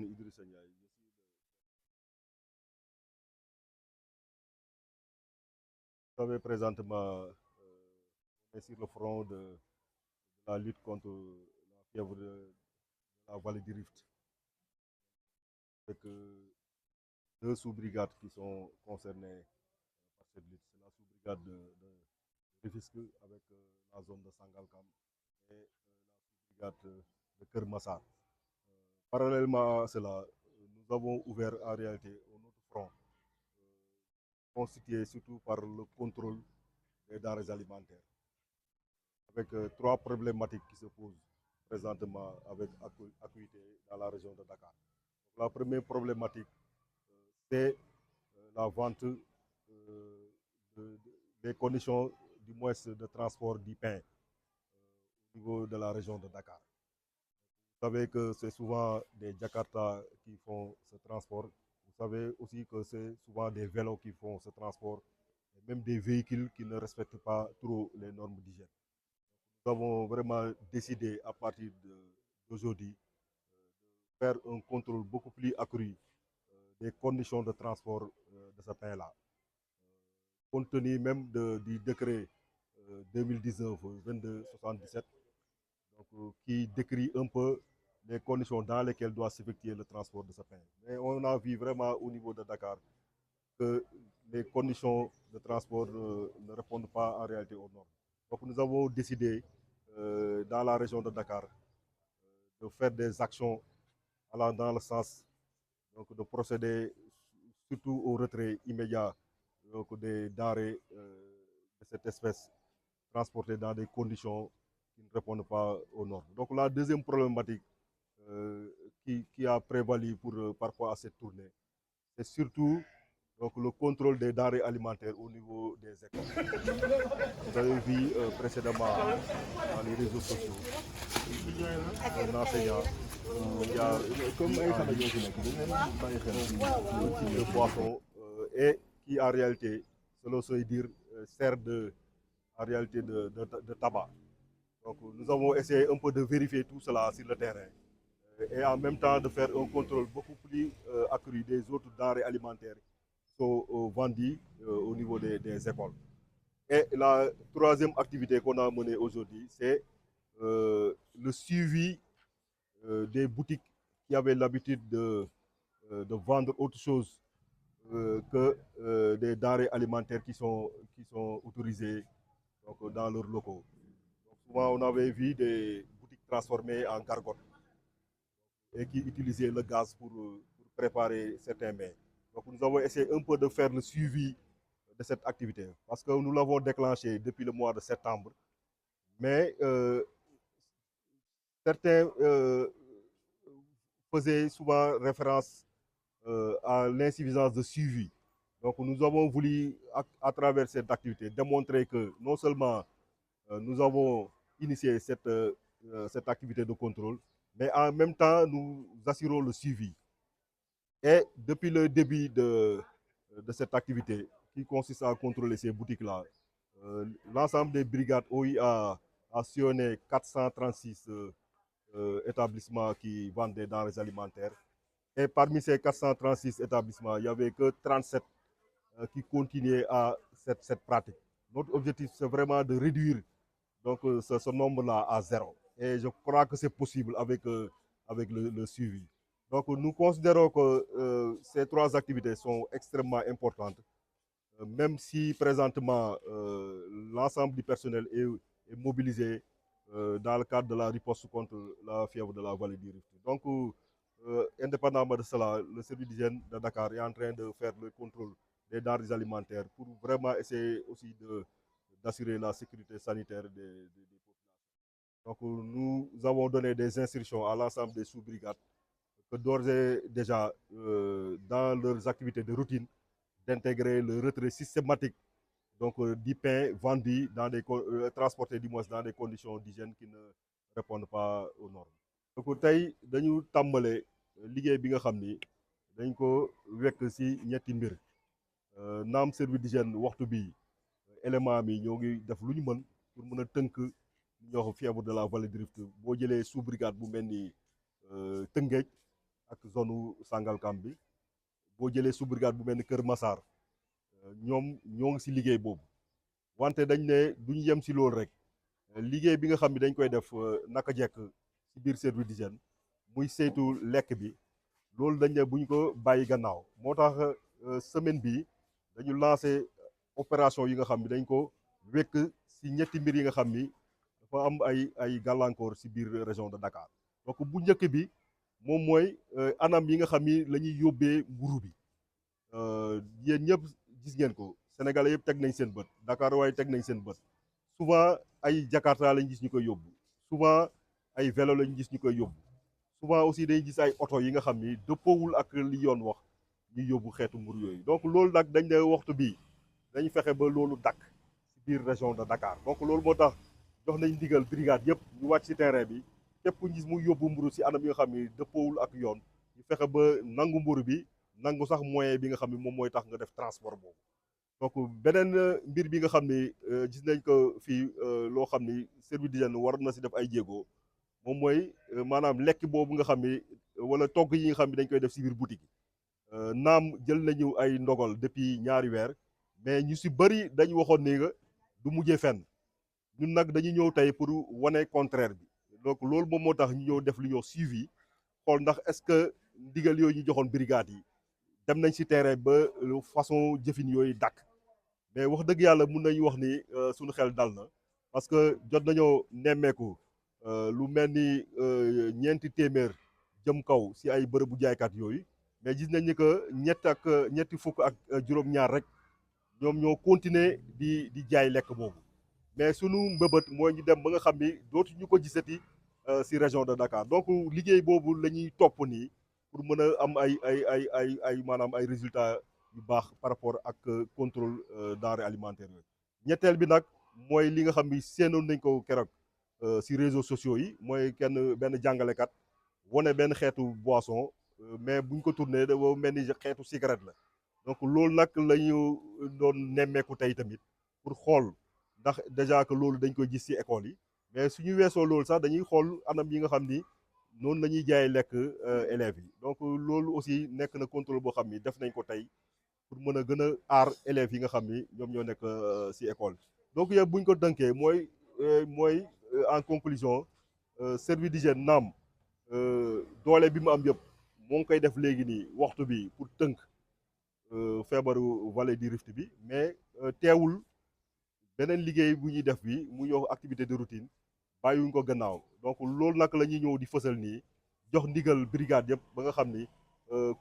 d'hygiène Idrissa Ndiaye. Vous savez, présentement, on est sur le front de la lutte contre la fièvre de la vallée du Rift. Avec deux sous-brigades qui sont concernées par cette lutte. C'est la sous-brigade de Rufisque avec la zone de Sangalkam et la sous-brigade de Kermassar. Parallèlement à cela, nous avons ouvert en réalité un autre front, constitué surtout par le contrôle des denrées alimentaires, avec trois problématiques qui se posent présentement avec acuité dans la région de Dakar. La première problématique, c'est la vente des conditions du moins de transport du pain au niveau de la région de Dakar. Vous savez que c'est souvent des Jakarta qui font ce transport. Vous savez aussi que c'est souvent des vélos qui font ce transport, et même des véhicules qui ne respectent pas trop les normes d'hygiène. Nous avons vraiment décidé à partir d'aujourd'hui de faire un contrôle beaucoup plus accru des conditions de transport de ce pain-là. Compte tenu même du décret 2019-2277, qui décrit un peu les conditions dans lesquelles doit s'effectuer le transport de ce pain. Mais on a vu vraiment au niveau de Dakar que les conditions de transport ne répondent pas en réalité aux normes. Donc nous avons décidé dans la région de Dakar de faire des actions allant dans le sens donc, de procéder surtout au retrait immédiat donc, des denrées de cette espèce transportées dans des conditions qui ne répondent pas aux normes. Donc la deuxième problématique qui a prévalu pour parfois à cette tournée, c'est surtout donc, le contrôle des denrées alimentaires au niveau des écoles. Vous avez vu précédemment dans les réseaux sociaux un enseignant qui a de boisson et qui en réalité, selon se dire, sert en réalité de tabac. Donc nous avons essayé un peu de vérifier tout cela sur le terrain et en même temps de faire un contrôle beaucoup plus accru des autres denrées alimentaires qui sont vendues au niveau des écoles. Et la troisième activité qu'on a menée aujourd'hui, c'est le suivi des boutiques qui avaient l'habitude de vendre autre chose que des denrées alimentaires qui sont autorisées donc, dans leurs locaux. Donc, souvent, on avait vu des boutiques transformées en gargotes et qui utilisaient le gaz pour préparer certains mets. Donc nous avons essayé un peu de faire le suivi de cette activité parce que nous l'avons déclenché depuis le mois de septembre, mais certains faisaient souvent référence à l'insuffisance de suivi. Donc nous avons voulu, à travers cette activité, démontrer que non seulement nous avons initié cette activité de contrôle, mais en même temps, nous assurons le suivi. Et depuis le début de cette activité, qui consiste à contrôler ces boutiques-là, l'ensemble des brigades OI a sillonné 436 établissements qui vendent des denrées alimentaires. Et parmi ces 436 établissements, il n'y avait que 37 qui continuaient à cette pratique. Notre objectif, c'est vraiment de réduire donc, ce nombre-là à zéro. Et je crois que c'est possible avec le suivi. Donc nous considérons que ces trois activités sont extrêmement importantes, même si présentement l'ensemble du personnel est mobilisé dans le cadre de la riposte contre la fièvre de la vallée du Rift. Donc, indépendamment de cela, le service d'hygiène de Dakar est en train de faire le contrôle des denrées alimentaires pour vraiment essayer aussi d'assurer la sécurité sanitaire des populations. Donc, nous avons donné des instructions à l'ensemble des sous-brigades que d'ores et déjà, dans leurs activités de routine, d'intégrer le retrait systématique donc, du pain vendu transporté du moins dans des conditions d'hygiène qui ne répondent pas aux normes. Donc tey dañu tàmbale liggéey bi nga xam ni dañ ko wekk ci ñetti mbir naam service d'hygiène waxtu bi élément mi ñoo ngi def lu ñu mën pour mën a tënk ñoo xam fièvre de la vallée du Rift boo jëlee sous-brigade bu mel ni Tëngéej ak zone Sangalkam bi boo jëlee sous-brigade bu mel ni Kër Massar ñoom ñoo ngi si liggéey boobu wante dañ ne duñu yem si loolu rek liggéey bi nga xam ne dañ koy def naka jekk si biir service d'hygiène muy saytu lekk bi loolu dañ ne buñ ko bàyyi gannaaw moo tax semaine bi dañu lancé opération yi nga xam ne dañ ko wekk si ñetti mbir yi nga xam ni dafa am ay gàllankoor si biir région de Dakar donc bu njëkk bi moom mooy anam yi nga xam ni la ñuy yóbbee mburu bi yéen ñëpp gis ngeen ko Sénégalais yëpp teg nañ seen bët Dakar waaye teg nañ seen bët souvent ay Jakarta lañ gis ñu koy yóbbu souvent ay vélo lañ gis ñu koy yóbbu souvent aussi day gis ay oto yi nga xam ni dëppoowul ak li yoon wax ñu yóbbu xeetu mburu yooyu donc loolu nag dañ ne waxtu bii dañ fexe ba loolu dakk ci biir région de Dakar donc loolu moo tax jox nañ ndigal brigade yëpp ñu wàcc ci terrain bi képp ku gis mu yóbbu mburu ci anam yi nga xam ni dëppoowul ak yoon ñu fexe ba nangu mburu bi nangu sax moyen bi nga xam ni moom mooy tax nga def transport boobu donc beneen mbir bi nga xam ni gis nañ ko fii loo xam ni service d'hygiène war na ci def ay jéego moom mooy maanaam lekk boobu nga xam ni wala togg yi nga xam ni dañ koy def ci biir boutique yi naam jël nañu ay ndogal depuis ñaari weer mais ñu ci bëri dañu waxoon ni nga du mujjee fenn ñun nag dañu ñëw tey pour wane contraire bi donc loolu moom moo tax ñu ñëw def lu ñuy wax suivi xool ndax est-ce que ndigal yooyu ñu joxoon brigade yi dem nañ ci terrain ba façon jëfin yooyu dakk mais wax dëgg yàlla mun nañu wax ni suñu xel dal na parce que jot nañoo nemmeeku lu mel ni ñeenti téeméer jëm kaw ci ay bërëbu jaaykat yooyu mais gis nañ ni que ñetti fukk ak juróom-ñaar rek ñoom ñoo continuer di jaay lekk boobu mais sunu mbëbët mooy ñu dem ba nga xam ni dootu ñu ko gisati ci région de Dakar donc liggéey boobu la ñuy topp nii pour mën a am ay maanaam ay résultats yu baax par rapport ak contrôle denrées alimentaires yooyu ñetteel bi nag mooy li nga xam ni seenoon nañ ko keroog ci réseaux sociaux yi mooy benn jàngalekat wane benn xeetu boisson mais buñ ko tourné dafa mel ni xeetu cigarette la donc loolu nag la ñu doon nemmeeku tey tamit pour xool ndax déjà que loolu dañ koy gis ci école yi mais suñu weesoo loolu sax dañuy xool anam yi nga xam ni noonu la ñuy jaay lekk élèves yi donc loolu aussi nekk na contrôle boo xam ni def nañ ko tey pour mën a gën a aar élèves yi nga xam ni ñoom ñoo nekk ci école donc yëpp buñ ko dënkee mooy en conclusion service d'hygiène naam doole bi mu am yëpp moo ngi koy def léegi nii waxtu bi pour tënk feebaru vallée du Rift bi mais teewul beneen liggéey bu ñuy def bi mu ñëw activité de routine bàyyiwuñ ko gannaaw donc loolu nag la ñuy ñëw di fësal nii jox ndigal brigade yëpp ba nga xam ni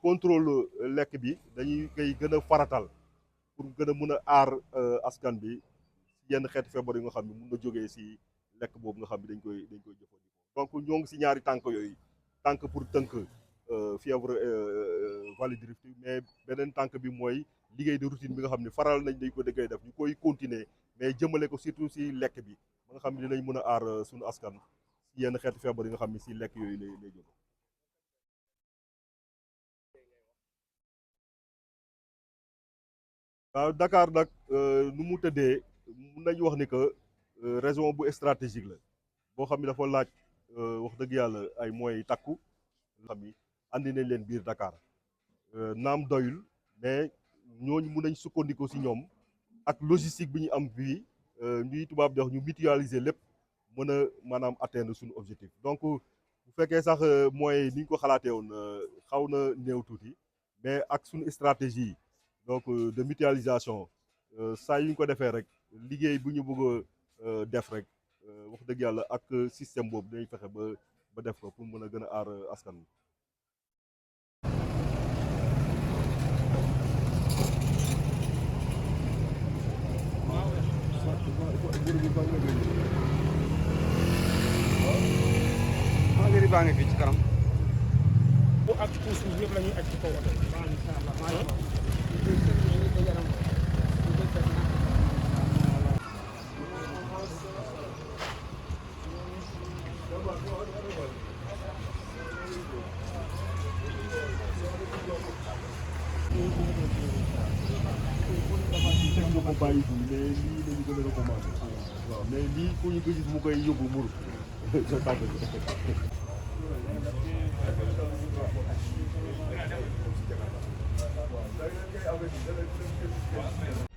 contrôle lekk bi dañuy koy gën a faratal pour gën a mën a aar askan bi ci yenn xeetu feebar yi nga xam ni mun na jógee ci lekk boobu nga xam ni dañ koy jëfandikoo donc ñoo ngi ci ñaari tànk yooyu tànk pour tënk fièvre vallée du Rift mais beneen tànk bi mooy liggéey de routine bi nga xam ne faral nañ dañ koy def ñu koy continuer mais jëmale ko surtout ci lekk bi ba nga xam ne dinañ mën a aar suñu askan ci yenn xeetu feebar yi nga xam ne ci lekk yooyu lay jóge waaw Dakar nag nu mu tëddee mun nañu wax ni que région bu stratégique la boo xam ne dafa laaj wax dëgg yàlla ay moyens takku xam ni andi nañ leen biir Dakar naam doyul mais ñooñu mun nañ sukkandiku ci ñoom ak logistique bi ñu am bii ñuy tubaab di wax ñu mutualiser lépp mën a maanaam atteindre suñu objectif donc bu fekkee sax moyens ni ñu ko xalaatee woon xaw na néew tuuti mais ak suñu stratégie donc de mutualisation saa yu ñu ko defee rek liggéey bu ñu bëgg a def rek wax dëgg yàlla ak système boobu dañuy fexe ba def ko pour mën a gën a aar askan wi. engrais baa ngi fii ci kanam. bu ak puus bi yëpp la ñuy aj ci kaw oto ko bàyyi fii mais lii lañu gën a recommandé waaw mais lii ku ñu ko gis mu koy yóbbu mburu avec